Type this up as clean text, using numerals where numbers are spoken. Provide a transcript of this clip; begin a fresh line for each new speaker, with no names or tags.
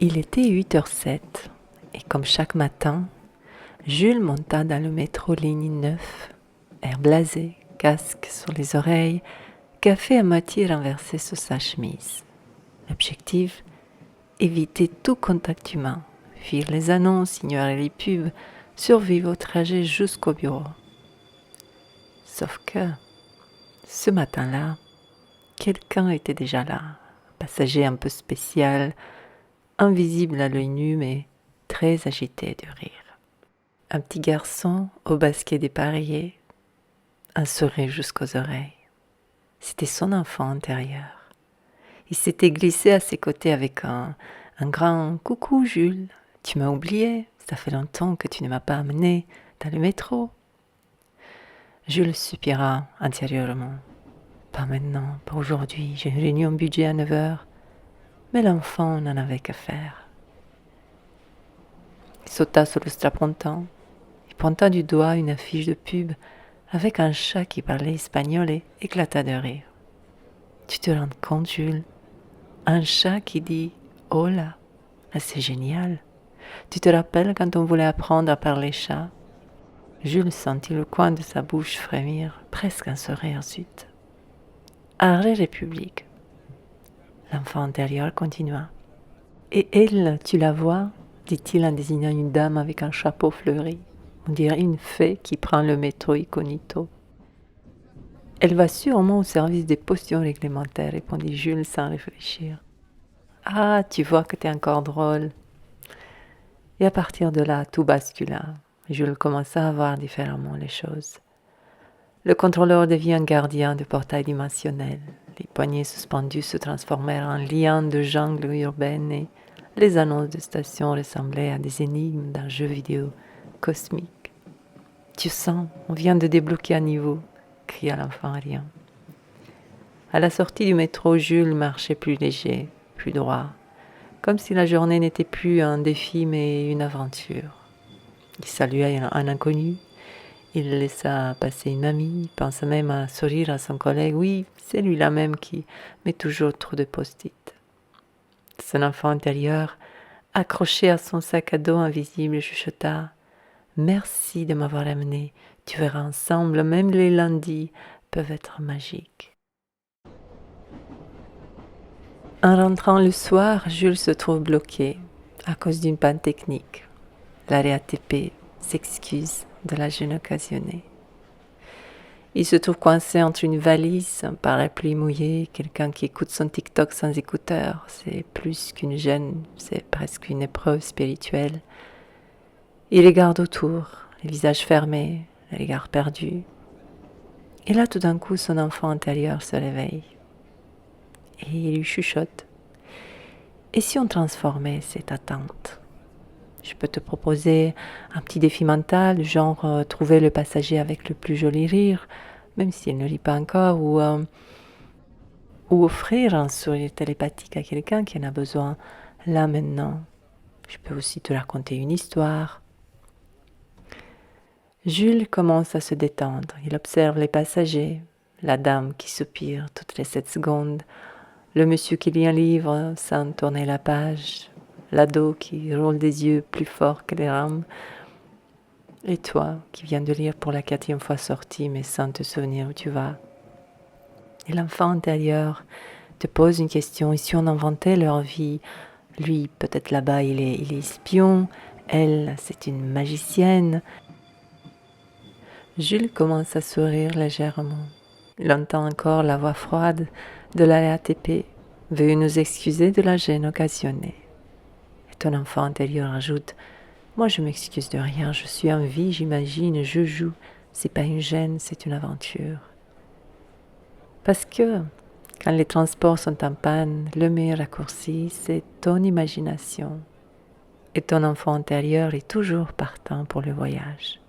Il était 8h07 et comme chaque matin, Jules monta dans le métro ligne 9, air blasé, casque sur les oreilles, café à moitié renversé sur sa chemise. L'objectif, éviter tout contact humain, fuir les annonces, ignorer les pubs, survivre au trajet jusqu'au bureau. Sauf que, ce matin-là, quelqu'un était déjà là, un passager un peu spécial, invisible à l'œil nu mais très agité de rire. Un petit garçon au basket dépareillé, un sourire jusqu'aux oreilles. C'était son enfant intérieur. Il s'était glissé à ses côtés avec un grand « Coucou Jules, tu m'as oublié, ça fait longtemps que tu ne m'as pas amené dans le métro. » Jules soupira intérieurement. « Pas maintenant, pas aujourd'hui, j'ai une réunion budget à 9h. » Mais l'enfant n'en avait qu'à faire. Il sauta sur le strapontin et pointa du doigt une affiche de pub avec un chat qui parlait espagnol et éclata de rire. « Tu te rends compte, Jules? Un chat qui dit « Hola !» C'est génial. Tu te rappelles quand on voulait apprendre à parler chat? Jules sentit le coin de sa bouche frémir, presque un sourire ensuite. Arrêt République. L'enfant intérieur continua. Et elle, tu la vois? Dit-il en désignant une dame avec un chapeau fleuri. On dirait une fée qui prend le métro incognito. Elle va sûrement au service des potions réglementaires, répondit Jules sans réfléchir. Ah, tu vois que t'es encore drôle. Et à partir de là, tout bascula. Jules commença à voir différemment les choses. Le contrôleur devient un gardien de portail dimensionnel. Les poignées suspendues se transformèrent en liens de jungle urbaine et les annonces de stations ressemblaient à des énigmes d'un jeu vidéo cosmique. « Tu sens, on vient de débloquer un niveau !» cria l'enfant rien. À la sortie du métro, Jules marchait plus léger, plus droit, comme si la journée n'était plus un défi mais une aventure. Il salua un inconnu, il laissa passer une amie, pensa même à sourire à son collègue. Oui, c'est lui-là même qui met toujours trop de post-it. Son enfant intérieur, accroché à son sac à dos invisible, chuchota « Merci de m'avoir amené, tu verras ensemble, même les lundis peuvent être magiques. » En rentrant le soir, Jules se trouve bloqué à cause d'une panne technique. La RATP s'excuse de la gêne occasionnée. Il se trouve coincé entre une valise, un parapluie mouillé, quelqu'un qui écoute son TikTok sans écouteurs. C'est plus qu'une gêne, c'est presque une épreuve spirituelle. Il regarde autour, les visages fermés, les regards perdus. Et là, tout d'un coup, son enfant intérieur se réveille. Et il lui chuchote. Et si on transformait cette attente? Je peux te proposer un petit défi mental, genre trouver le passager avec le plus joli rire, même s'il ne rit pas encore, ou offrir un sourire télépathique à quelqu'un qui en a besoin là maintenant. Je peux aussi te raconter une histoire. Jules commence à se détendre. Il observe les passagers, la dame qui soupire toutes les 7 secondes, le monsieur qui lit un livre sans tourner la page, l'ado qui roule des yeux plus fort que les rames, et toi qui viens de lire pour la 4e fois sortie mais sans te souvenir où tu vas. Et l'enfant intérieur te pose une question, et si on inventait leur vie? Lui, peut-être là-bas, il est espion, elle, c'est une magicienne. Jules commence à sourire légèrement. Il entend encore la voix froide de la RATP. Veuillez nous excuser de la gêne occasionnée. Et ton enfant intérieur ajoute « Moi, je m'excuse de rien, je suis en vie, j'imagine, je joue. C'est pas une gêne, c'est une aventure. » Parce que, quand les transports sont en panne, le meilleur raccourci, c'est ton imagination. Et ton enfant intérieur est toujours partant pour le voyage.